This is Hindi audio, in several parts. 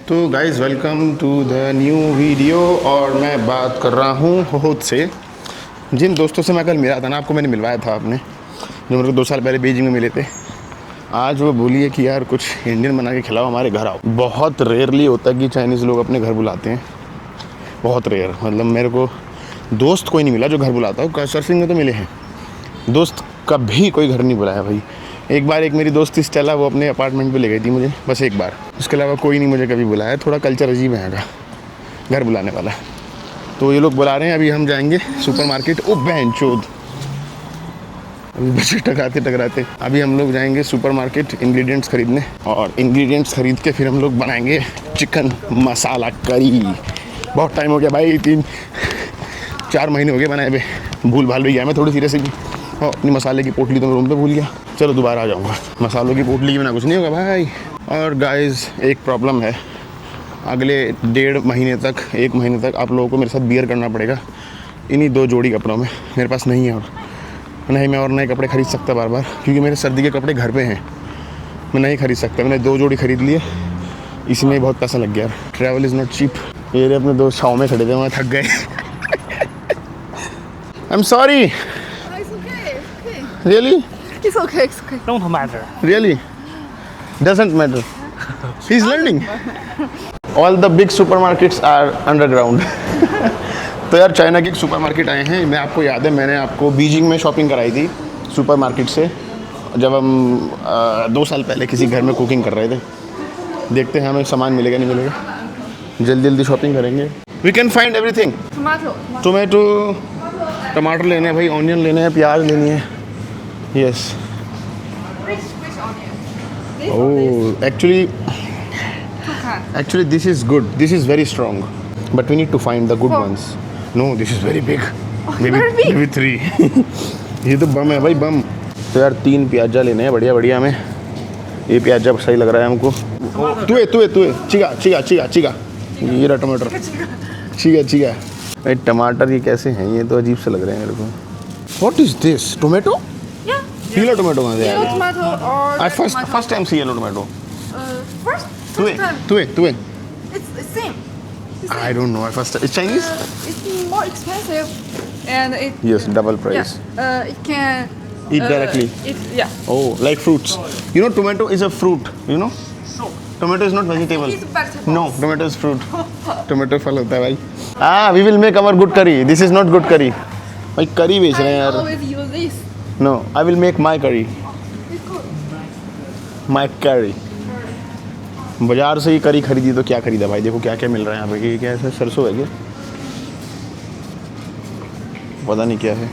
तो guys welcome to the new video. और मैं बात कर रहा हूँ होहत से। जिन दोस्तों से मैं कल मिला था ना, आपको मैंने मिलवाया था आपने, जो मेरे को 2 साल पहले बीजिंग में मिले थे। आज वो बोलिए कि यार कुछ इंडियन बना के खिलाओ, हमारे घर आओ। बहुत रेयरली होता है कि चाइनीज़ लोग अपने घर बुलाते हैं, बहुत रेयर। मतलब मेरे को दोस्त कोई नहीं मिला जो घर बुलाता हो। सर्फिंग में तो मिले हैं, दोस्त कभी कोई घर नहीं बुलाया भाई। एक बार एक मेरी दोस्त थी स्टेला, वो अपने अपार्टमेंट पे ले गई थी मुझे, बस एक बार। उसके अलावा कोई नहीं मुझे कभी बुलाया। थोड़ा कल्चर अजीब है यहाँ का, घर बुलाने वाला। तो ये लोग बुला रहे हैं, अभी हम जाएंगे सुपर मार्केट। ओ बहन चोद, अभी बच्चे टकराते अभी हम लोग जाएंगे सुपर मार्केट इंग्रेडिएंट्स खरीदने, और इंग्रेडिएंट्स खरीद के फिर हम लोग बनाएंगे चिकन मसाला करी। बहुत टाइम हो गया भाई, 3-4 महीने हो गए बनाए हुए। भूल भाल भी गया मैं थोड़ी सी रेसिपी, और अपनी मसाले की पोटली तो मैं रूम पे भूल गया। चलो दोबारा आ जाऊँगा। मसालों की पोटली के बिना कुछ नहीं होगा भाई। और गाइस एक प्रॉब्लम है, अगले 1.5 महीने तक 1 महीने तक आप लोगों को मेरे साथ बियर करना पड़ेगा इन्हीं 2 जोड़ी कपड़ों में। मेरे पास नहीं है, और नहीं मैं और नए कपड़े खरीद सकता बार बार, क्योंकि मेरे सर्दी के कपड़े घर पे हैं, मैं नहीं खरीद सकता। मैंने 2 जोड़ी खरीद लिए, इसमें बहुत पैसा लग गया। Travel is not cheap. ये अपने दोस्त छाँव में खड़े थे, वहाँ थक गए। I am sorry. Really? It's okay. Don't matter. Really? Doesn't matter. He's learning. All the big supermarkets are underground. तो यार चाइना की एक सुपरमार्केट आए हैं। मैं आपको याद है, मैंने आपको बीजिंग में शॉपिंग कराई थी सुपरमार्केट से, जब हम 2 साल पहले किसी घर में कुकिंग कर रहे थे। देखते हैं हमें सामान मिलेगा नहीं मिलेगा। जल्दी जल्दी शॉपिंग करेंगे। We can find everything. Tomato, टमाटर लेने हैं भाई, ऑनियन लेने हैं, प्याज लेनी है। Yes. Which onion? Oh, actually this is good. This is very strong, but we need to find the good ones. No, this is very big. Maybe 3. ये तो बम है भाई, बम। तो यार 3 प्याजा लेने हैं बढ़िया बढ़िया हमें। ये प्याजा सही लग रहा है हमको। तुए चिगा ये रहा टमाटर। चिगा भाई, टमाटर ये कैसे हैं? ये तो अजीब से लग रहे हैं मेरे को। What is this? Tomato? Yeah. Yellow tomato कहाँ से आ Yellow गया? tomato or I red first tomato. time see yellow tomato. First तुए time. It's same. I don't know. It's Chinese? It's more expensive, and it. Yes, double price. Yeah. It can. Eat directly. Yeah. Oh, like fruits. You know, tomato is a fruit. You know, tomato is not vegetable. It's vegetable. No, tomato is fruit. Tomato फल होता है भाई। We will make our good curry. This is not good curry. भाई curry बेच रहे हैं I यार। always use this. No, I will make my curry. It's good. My curry. बाजार से ही करी खरीदी तो क्या खरीदा भाई? देखो क्या क्या मिल रहा है यहाँ पे। ये क्या है? सरसों है क्या? पता नहीं क्या है।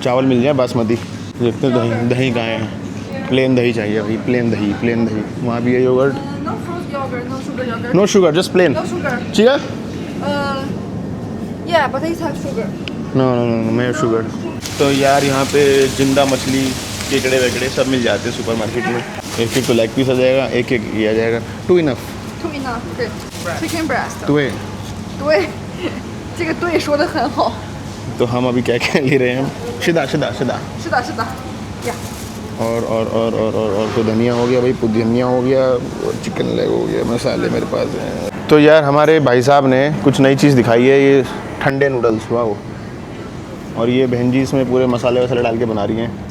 चावल मिल जाए बासमती। देखते हैं दही कहाँ है? प्लेन दही चाहिए भाई, प्लेन दही। वहाँ भी है yogurt. No fruit yogurt, no sugar yogurt. No sugar, just plain. No sugar. Chia? Yeah, but it has sugar. No मैं शुगर। तो यार यहाँ पे जिंदा मछली, केकड़े वेकड़े सब मिल जाते हैं सुपर मार्केट में। एक तो लेग पीस आ जाएगा, एक ये आ जाएगा। Two enough. 2 enough. Okay. Chicken breast. 对。对，这个对说的很好。 तो हम अभी क्या क्या ले रहे हैं? शिदा।是的，是的。Yeah. और तो धनिया हो गया भाई, पुदीना हो गया, चिकन लेग हो गया, मसाले मेरे पास हैं। तो यार हमारे भाई साहब ने कुछ नई चीज़ दिखाई है, ये ठंडे नूडल्स। वाह। और ये बहन जी इसमें पूरे मसाले वसाले डाल के बना रही हैं।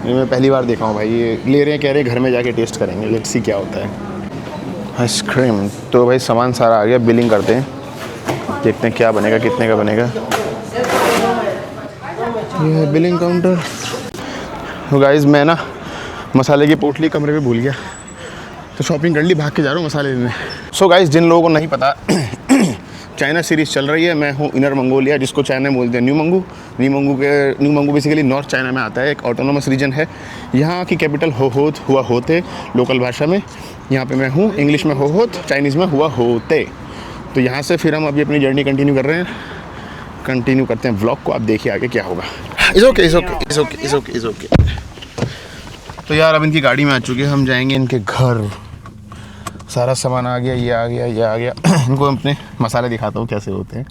ये मैं पहली बार देखा हूँ भाई। ये ले रहे हैं, कह रहे हैं घर में जाके टेस्ट करेंगे, लेट्स सी क्या होता है। आइसक्रीम। तो भाई सामान सारा आ गया, बिलिंग करते हैं, देखते हैं क्या बनेगा, कितने का बनेगा। ये है बिलिंग काउंटर। तो गाइस मैं ना मसाले की पोटली कमरे में भूल गया, तो शॉपिंग कर ली, भाग के जा रहा हूँ मसाले लेने। सो गाइस जिन लोगों को नहीं पता, चाइना सीरीज़ चल रही है। मैं हूँ इनर मंगोलिया, जिसको चाइना में बोलते हैं new Mangu basically north China में आता है, एक ऑटोनोमस रीजन है। यहाँ की कैपिटल हुआ होते लोकल भाषा में। यहाँ पे मैं हूँ, इंग्लिश में होत, चाइनीज़ में हुआ होते। तो यहाँ से फिर हम अभी अपनी जर्नी कंटिन्यू कर रहे हैं, कंटिन्यू करते हैं व्लॉग को। आप देखिए आगे क्या होगा। Is okay. तो यार अब इनकी गाड़ी में आ चुके हैं, हम जाएंगे इनके घर। सारा सामान आ गया, ये आ गया। इनको अपने मसाले दिखाता हूँ कैसे होते हैं।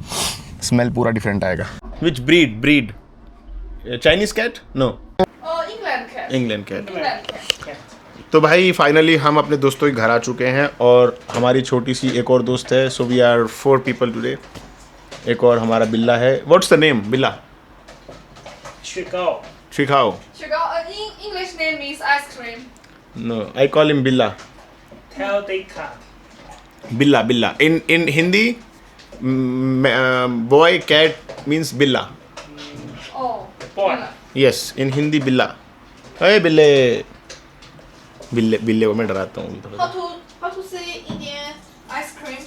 स्मेल पूरा डिफरेंट आएगा। Which breed? Chinese cat? No, England cat. England cat. तो भाई फाइनली हम अपने दोस्तों के घर आ चुके हैं और हमारी छोटी सी एक और दोस्त है. So we are 4 people today. एक और हमारा बिल्ला है. व्हाट्स द नेम बिल्ला? Chicago. शिखाओ. English name is ice cream. No I call him बिल्ला. Tell they cat. बिल्ला बिल्ला. In Hindi boy cat means बिल्ला. Oh. Boy. Yes in Hindi बिल्ला. अरे बिल्ले बिल्ले बिल्ले को मैं डराता हूँ थोड़ा. How to say Indian ice cream?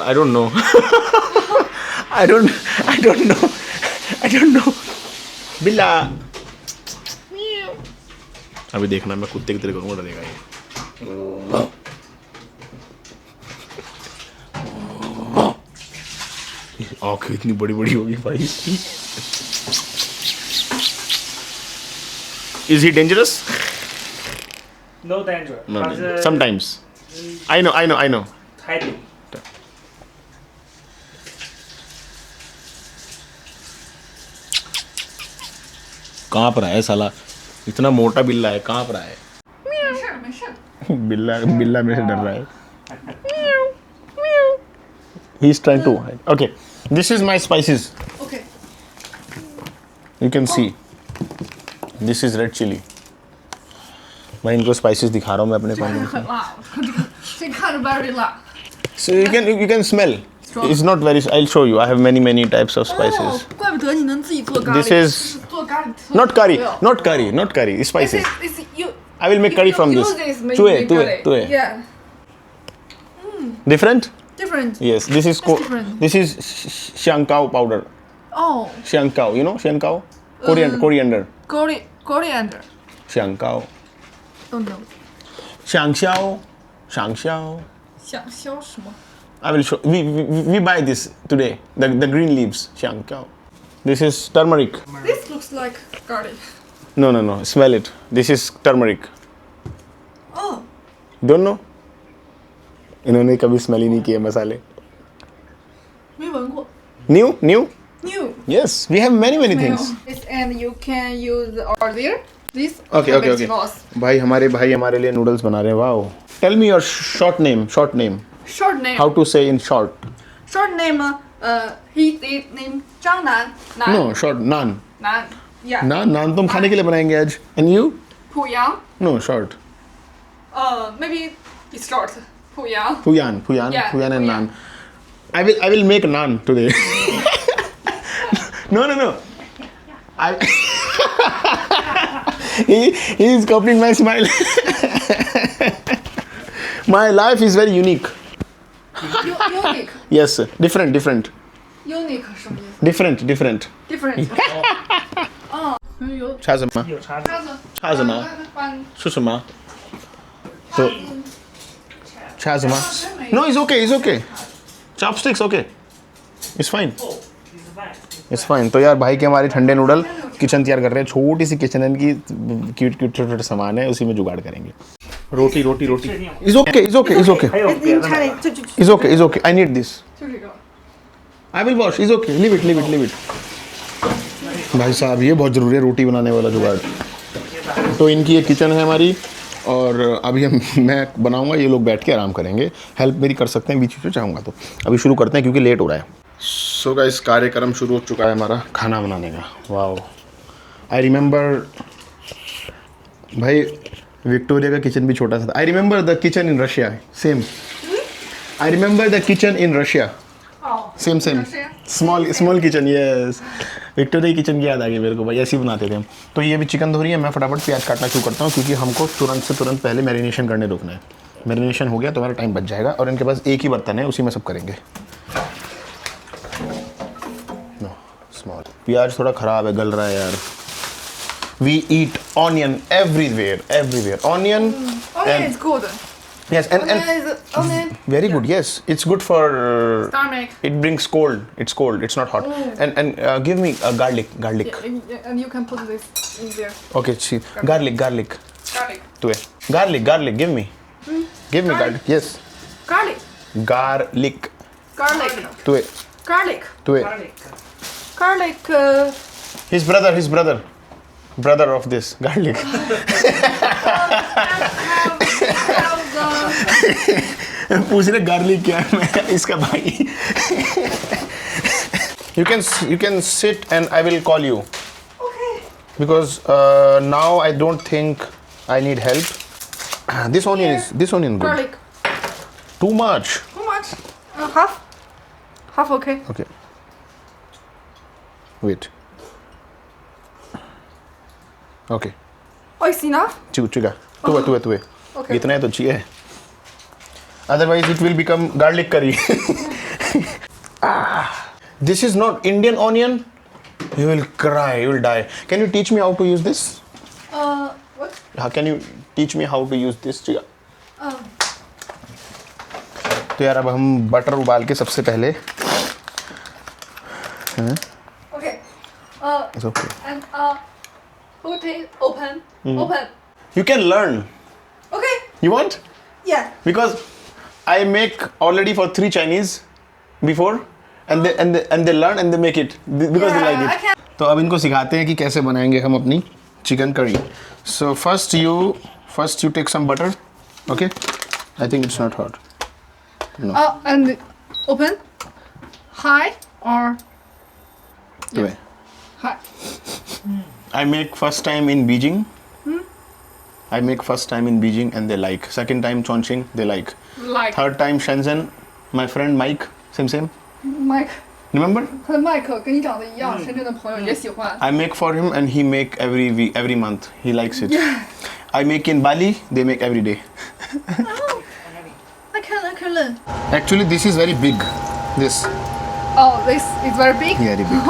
I don't know. I don't know. बिल्ला. अभी देखना मैं कुत्ते की तरह करूँगा, डरेगा ये. आँखें इतनी बड़ी बड़ी होगी भाई इसकी. Is he dangerous? No danger. No, But, sometimes. I know. Hiding. कहाँ पर है साला? इतना मोटा बिल्ला है, कहाँ पर है? 没事。 बिल्ला मेरे से डर रहा है. He is trying to hide. Okay, this is my spices. Okay. You can see. This is red chili. मैं इनको spices दिखा रहा हूँ मैं अपने 这个 पानी. 很辣，这看着 very 辣。 So you can smell. It's not very. I'll show you. I have many types of 哦 spices.，怪不得你能自己做咖喱。 This is 做咖喱。 Not curry, 对哦 not curry, not curry. It's spices. This is you. I will make curry from you this. use this make Tue. Yeah. Different? Different. Yes. This is different. this is xiangkao powder. Oh. xiangkao. You know xiangkao? Coriander. Coriander. xiangkao. Don't know. 香蕉. 想消什么？ I will show. We buy this today. The green leaves. 香蕉. This is turmeric. This looks like garlic. No. Smell it. This is turmeric. Oh. Don't know? इन्होंने कभी स्मेल ही नहीं किए मसाले. 没闻过。 New? New. Yes. We have many things. This and you can use order this. Okay. vegetables. भाई हमारे लिए नूडल्स बना रहे हैं. Wow. Tell me your short name. Short name. How to say in short? Short name. His name 张楠。南。 No, short. Naan. 南。Yeah. नान तुम खाने के लिए बनाएंगे आज. And you? 濮阳。 No, short. Maybe it's short. 濮阳。 Puyan Yeah, and Puyan. naan. I will make naan today. No. He is copying my smile. My life is very unique. Unique. Yes, different. Unique 什么意思 Different. ？Different. 有差什么？有差叉子。差什么？翻是什么？तो差什么？No, it's okay. Chopsticks, okay. It's fine. Oh, it's fine. It's fine. तो यार भाई के हमारे ठंडे नूडल किचन तैयार कर रहे हैं. छोटी सी किचन है इनकी, क्यूट छोटे सामान है, उसी में जुगाड़ करेंगे. रोटी. It's okay. 还有别的吗？ It's okay. I need this. 就这个。 I will wash. It's okay. Leave it. भाई साहब ये बहुत ज़रूरी है, रोटी बनाने वाला जुगाड़. तो इनकी एक किचन है हमारी और अभी मैं बनाऊंगा, ये लोग बैठ के आराम करेंगे. हेल्प मेरी कर सकते हैं बीच में चाहूँगा तो. अभी शुरू करते हैं क्योंकि लेट हो रहा है. सो गाइस कार्यक्रम शुरू हो चुका है हमारा खाना बनाने का. वाओ. आई रिमेंबर भाई विक्टोरिया का किचन भी छोटा सा था. I remember the kitchen in Russia. Same. I remember the kitchen in Russia. Same small kitchen. Yes, Victoria की किचन की याद आ गई मेरे को भाई, ऐसे ही बनाते थे हम. तो ये भी चिकन धो रही है, मैं फटाफट प्याज काटना शुरू करता हूँ क्योंकि हमको तुरंत पहले मैरिनेशन करने रोकना है. मैरिनेशन हो गया तो हमारा टाइम बच जाएगा और इनके पास एक ही बर्तन है, उसी में सब करेंगे. No small. प्याज थोड़ा ख़राब है, गल रहा है यार. We eat onion everywhere. Onion. Onion is good. Yes, and Onion. very good. Yes, it's good for. Stomach. It brings cold. It's cold. It's not hot. And give me garlic. Yeah, and you can put this in there. Okay, see, garlic. Garlic. To it. Garlic. Give me. Give me garlic. Yes. Garlic. Garlic. To it. Garlic. To it. Garlic. Garlic. His brother. brother of this garlic. पूछ रहे garlic क्या है? मैं इसका भाई. You can sit and I will call you. Okay. Because now I don't think I need help. This onion good. Garlic. Too much. How much? Half. Half okay. Okay. Wait. Okay. Oh, it's enough? Chiga. Tuwe. Okay. इतना है तो चाहिए. Otherwise it will become garlic curry. This is not Indian onion. You will cry. You will die. Can you teach me how to use this? What? Can you teach me how to use this? चिगा. तो यार अब हम बटर उबाल के सबसे पहले. Okay. It's okay. And put it open. Open. You can learn. Okay. You want? Yeah. Because I make already for 3 Chinese before, and they learn and they make it because they like I it. can. तो अब इनको सिखाते हैं कि कैसे बनाएंगे हम अपनी chicken curry. So first you take some butter. Okay. I think it's not hot. No. And open. High or Yeah. high? I make first time in Beijing. I make first time in Beijing and they like. Second time Chongqing, they like. Like Third time Shenzhen, my friend Mike, same. Mike， Remember? 他的麦克跟你长得一样，深圳的朋友也喜欢。 I make for him and he make every month. He likes it. I make in Bali, they make every day. I can learn. Actually, this is very big. This Oh, this is very big. very big.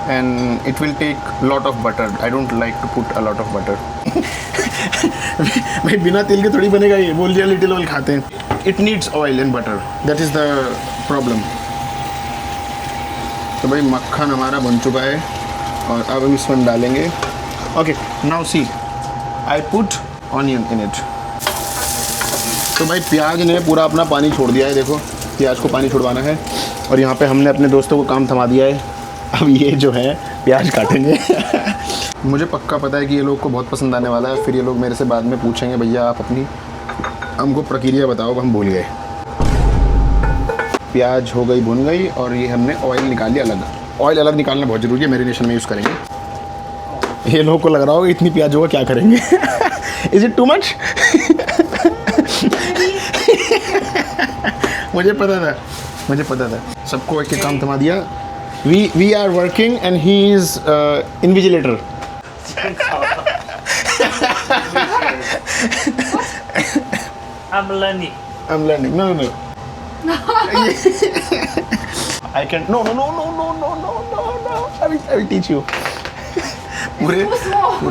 And it will take lot of butter. I don't like to put a lot of butter. भाई बिना तेल के थोड़ी बनेगा ये. बोल दिया little oil खाते हैं. It needs oil and butter. That is the problem. तो भाई मक्खन हमारा बन चुका है और अब हम इसमें डालेंगे. Okay, now see. I put onion in it. तो भाई प्याज ने पूरा अपना पानी छोड़ दिया है. देखो प्याज को पानी छुड़वाना है और यहाँ पे हमने अपने दोस्तों को काम थमा दिया है. अब ये जो है प्याज काटेंगे. मुझे पक्का पता है कि ये लोग को बहुत पसंद आने वाला है. फिर ये लोग मेरे से बाद में पूछेंगे भैया आप अपनी हमको प्रक्रिया बताओ. हम भूल गए. प्याज हो गई भुन गई और ये हमने ऑयल निकाल लिया अलग. ऑयल अलग निकालना बहुत ज़रूरी है. मैरिनेशन में यूज़ करेंगे. ये लोगों को लग रहा होगा इतनी प्याज होगा क्या करेंगे. Is it too much? मुझे पता था. सबको एक काम थमा दिया. We are working and he is invigilator. I'm learning. No. I can. No. I will teach you. पूरे.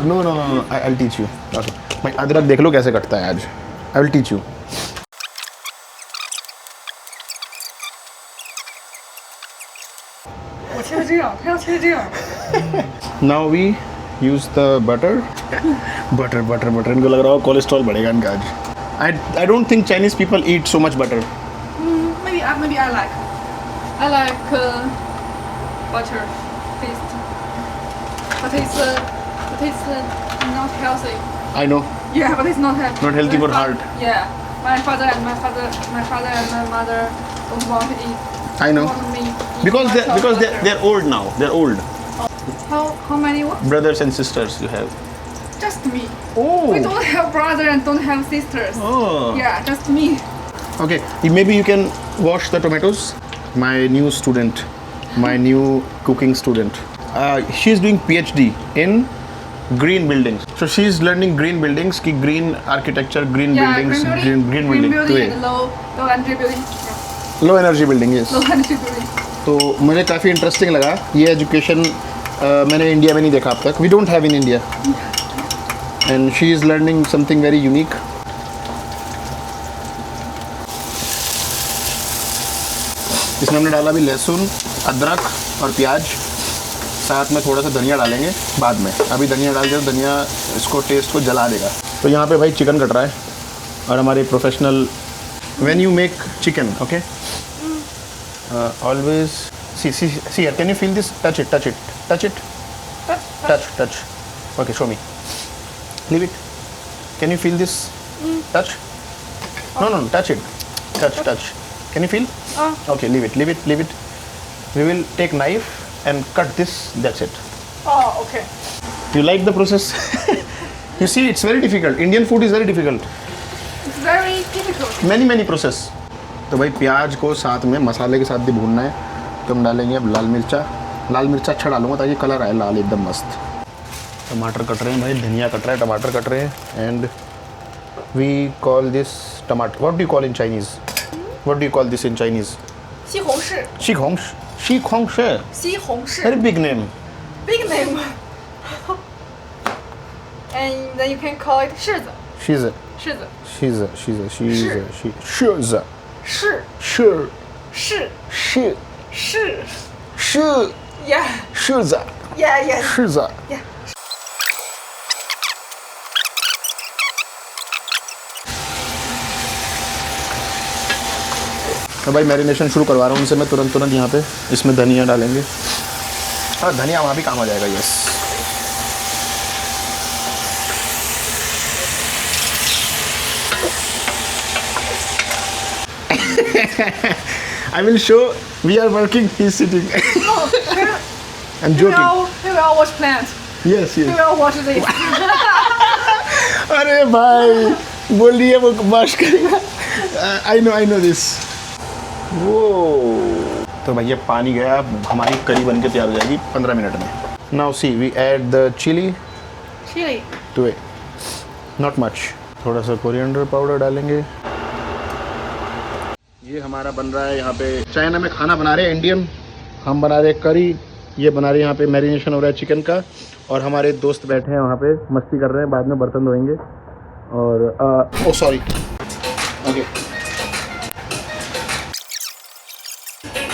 No. I'll teach you. Okay. भाई अदरक देख लो कैसे कटता है आज. I will teach you. Now we use the butter. Butter. इनको लग रहा हो कोलेस्ट्रॉल बढ़ेगा इनका आज. I don't think Chinese people eat so much butter. Maybe I like. I like butter taste, but it's not healthy. I know. Yeah, but it's not healthy. Not healthy for heart. Yeah, my father and my mother don't want to eat. I know. Want me eat Because much of butter. they're old now. They're old. How many what? Brothers and sisters you have. Just me. Oh. We don't have brother and don't have sisters. Oh. Yeah, just me. Okay. Maybe you can wash the tomatoes. My new student, my new cooking student. She's doing PhD in green buildings. So she's learning green buildings, ki green architecture, green buildings, green building. And low energy building. Yeah. Low energy building, yes. Low energy building. तो मुझे काफ़ी इंटरेस्टिंग लगा. ये एजुकेशन मैंने इंडिया में नहीं देखा अब तक. We don't have in India. And she is learning something very unique. इसमें हमने डाला भी लहसुन, अदरक और प्याज. साथ में थोड़ा सा धनिया डालेंगे बाद में. अभी धनिया डाल दिया तो धनिया इसको टेस्ट को जला देगा. तो यहाँ पे भाई चिकन कट रहा है और हमारे professional. When you make chicken, okay, always see here. Can you feel this? Touch it. Touch. Okay, show me. Leave it. Can you feel this? Touch. No, touch it. Touch. Can you feel? Okay, leave it. We will take knife and cut this. That's it. Oh, okay. You like the process? You see, it's very difficult. Indian food is very difficult. It's very difficult. Many process. तो भाई प्याज को साथ में मसाले के साथ भी भूनना है। तो हम डालेंगे अब लाल मिर्चा अच्छा डालूंगा ताकि कलर आए लाल एकदम मस्त। टमाटर कट रहे हैं भाई, धनिया कट रहा है, टमाटर कट रहे हैं। And we call this tamatar, what do you call in Chinese? What do you call this in Chinese? 西红柿 西红柿 西红柿 very big name. big name. And then you can call it 柿子 She's a 柿子 she's a she's a she's a she she's a 是 sure 是 she 是 she yeah she's a yeah she's a yeah. तो भाई मैरिनेशन शुरू करवा रहा हूँ उनसे मैं तुरंत यहाँ पे इसमें धनिया डालेंगे। हाँ, धनिया वहाँ भी काम आ जाएगा। Yes, I will show we are working, he's sitting. I'm joking. We will watch plants. Yes. We will watch this. अरे भाई बोल रही है वो वाश करेगा। I know this. वो तो भैया पानी गया, हमारी करी बन के तैयार हो जाएगी 15 मिनट में। Now see, we add the chili to it. Not much. थोड़ा सा कोरिएंडर पाउडर डालेंगे। ये हमारा बन रहा है यहाँ पे, चाइना में खाना बना रहे हैं इंडियन, हम बना रहे हैं करी, ये बना रहे हैं यहाँ पे मैरिनेशन हो रहा है चिकन का। और हमारे दोस्त बैठे हैं वहाँ पे मस्ती कर रहे हैं, बाद में बर्तन धोएंगे। और oh sorry, okay,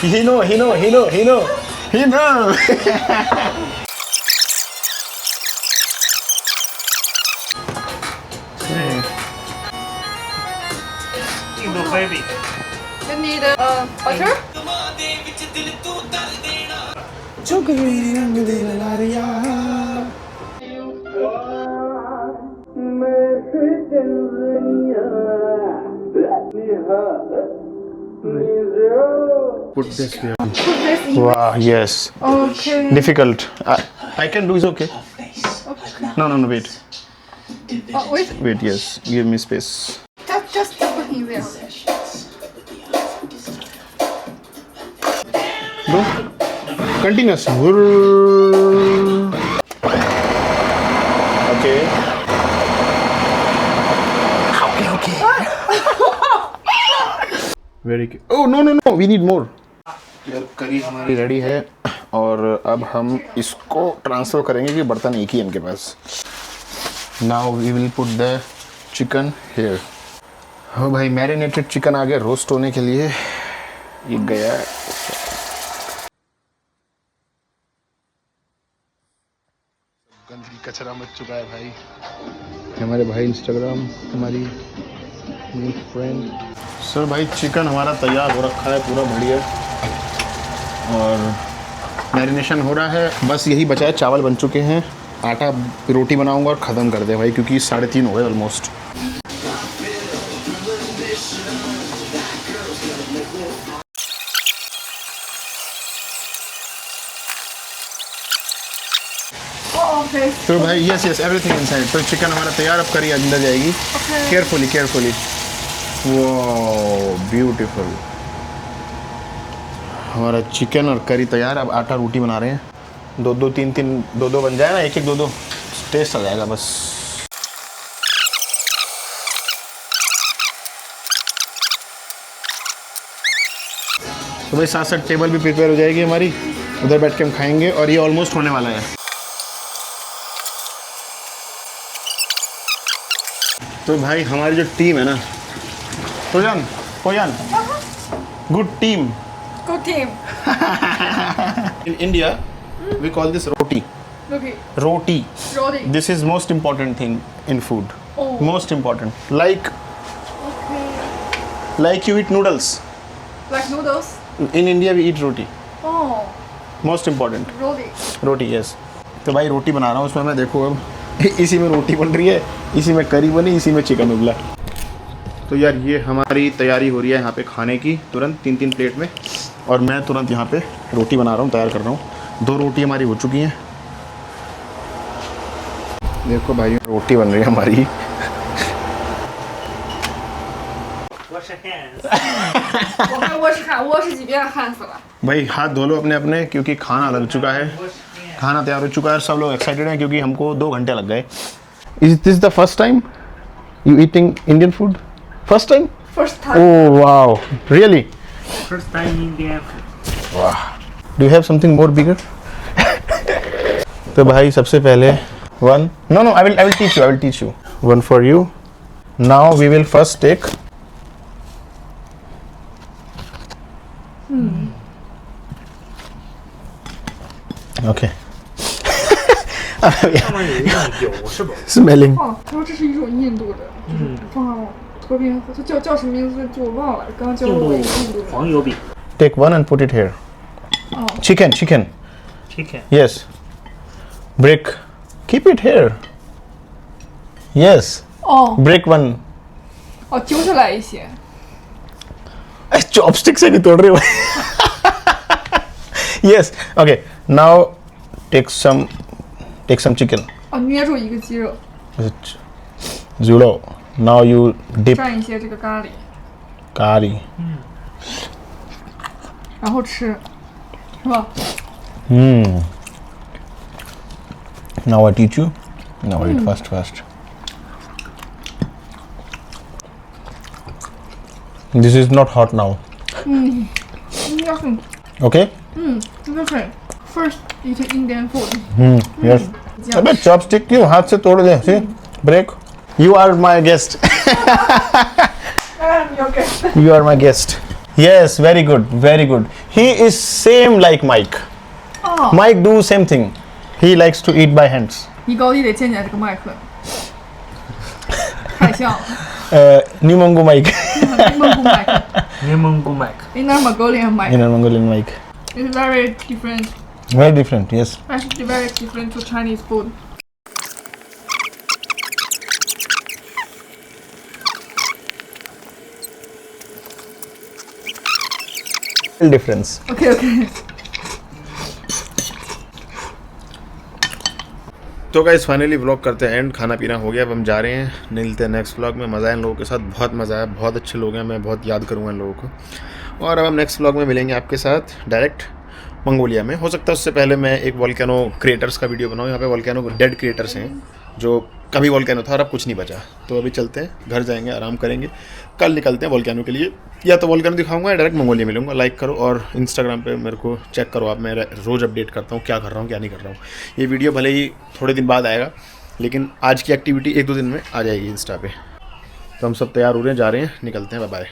he know Indo baby. You need butter. Put this here. Put this in. Wow, yes. Okay. Difficult. I can do, is okay. No, wait. Oh, wait. Yes. Give me space. Just put in there. Do. Continuous. Okay. Very good. Oh no. We need more. यार करी हमारी रेडी है और अब हम इसको ट्रांसफ़र करेंगे कि बर्तन एक ही इनके पास। Now we will put the chicken here. हो भाई, मैरिनेटेड चिकन आ गया रोस्ट होने के लिए। ये गया गंदगी कचरा मच चुका है भाई। हमारे भाई इंस्टाग्राम, हमारी फ्रेंड। सर भाई चिकन हमारा तैयार हो रखा है पूरा बढ़िया और मैरिनेशन हो रहा है। बस यही बचा है, चावल बन चुके हैं, आटा रोटी बनाऊंगा और ख़त्म कर दे भाई, क्योंकि 3:30 हो गए ऑलमोस्ट। Okay. तो भाई यस एवरीथिंग इनसाइड। तो चिकन हमारा तैयार, अब करी अंदर जाएगी। केयरफुली। वो ब्यूटीफुल, हमारा चिकन और करी तैयार। अब आटा रोटी बना रहे हैं। 2-2 3-3 2-2 बन जाए ना, 1-1 2-2 टेस्ट आ जाएगा बस। तो भाई साथ टेबल भी प्रिपेयर हो जाएगी हमारी, उधर बैठ के हम खाएंगे और ये ऑलमोस्ट होने वाला है। तो भाई हमारी जो टीम है ना, कोयान good team. Good team. In India, we call this roti. Okay. Roti. Roti. This is most important thing in food. Oh. Most important. Like you eat noodles. Like noodles. In India, we eat roti. Oh. Most important. Roti. Roti, yes. तो भाई रोटी बना रहा हूँ, उसमें मैं देखो अब इसी में रोटी बन रही है, इसी में करी बनी, इसी में चिकन उबला। तो यार ये हमारी तैयारी हो रही है यहाँ पे खाने की, तुरंत 3-3 प्लेट में। और मैं तुरंत यहाँ पे रोटी बना रहा हूँ, तैयार कर रहा हूँ। 2 रोटी हमारी हो चुकी हैं। देखो भाई रोटी बन रही है हमारी। Wash your hands. 我还我是几遍汗死了。 भाई हाथ धो लो अपने अपने, क्योंकि खाना लग चुका है, Wash your hands. खाना तैयार हो चुका है। सब लोग एक्साइटेड हैं क्योंकि हमको 2 घंटे लग गए। Is this the first time you eating Indian food? First time? First time。 oh wow, really? First time Indian food. वाह, do you have something more bigger? तो भाई सबसे पहले one, no I will teach you, one for you. Now we will first take okay. 上面有一种油是不？ smelling 哦，他说这是一种印度的，就是放上托边，它叫什么名字就我忘了，刚刚教了我一个印度的。 黄油饼 take one and put it here. 哦， chicken，chicken。 yes, break, keep it here. yes, 哦 break one. 哦，揪下来一些。 chopstick से नहीं तोड़ रहे हो। yes, okay, now take some chicken. 哦，捏住一个鸡肉， Zulo, now you dip 蘸一些这个咖喱， curry. 然后吃，是吧？ Now I teach you. Now eat fast. This is not hot now. 应该是， Okay? 应该是 first eat Indian food。 Yes. 这样 अबे चॉपस्टिक क्यों हाथ से तोड़ दे? See? Break. You are my guest. 哎，你要给。 You are my guest. Yes, very good. He is same like Mike. 哦， Mike do same thing. He likes to eat by hands. 你高低得见见这个麦克，太像了。 Nimongo Mike. 蒙古麦克 柠檬菇麦克。 ，Inner Mongolian mic Inner Mongolian Mike. is very different. Very different. Yes. Actually, very different to Chinese food. Difference. Okay. तो गाइस फाइनली व्लॉग करते हैं एंड, खाना पीना हो गया, अब हम जा रहे हैं, मिलते हैं नेक्स्ट व्लॉग में। मज़ा है इन लोगों के साथ, बहुत मज़ा आया, बहुत अच्छे लोग हैं, मैं बहुत याद करूँगा इन लोगों को। और अब हम नेक्स्ट व्लॉग में मिलेंगे आपके साथ डायरेक्ट मंगोलिया में। हो सकता है उससे पहले मैं एक वोल्केनो क्रिएटर्स का वीडियो बनाऊँ। यहाँ पे वोल्केनो डेड क्रिएटर्स हैं जो कभी वोल्केनो था और अब कुछ नहीं बचा। तो अभी चलते हैं, घर जाएंगे, आराम करेंगे, कल निकलते हैं वोल्केनो के लिए। या तो वोल्केनो दिखाऊंगा या डायरेक्ट मंगोलिया मिलूंगा। लाइक करो और इंस्टाग्राम पे मेरे को चेक करो आप, मैं रोज़ अपडेट करता हूँ क्या कर रहा हूँ क्या नहीं कर रहा हूँ। ये वीडियो भले ही थोड़े दिन बाद आएगा, लेकिन आज की एक्टिविटी 1-2 दिन में आ जाएगी इंस्टा पे। तो हम सब तैयार हो रहे हैं, जा रहे हैं, निकलते हैं, बाय बाय।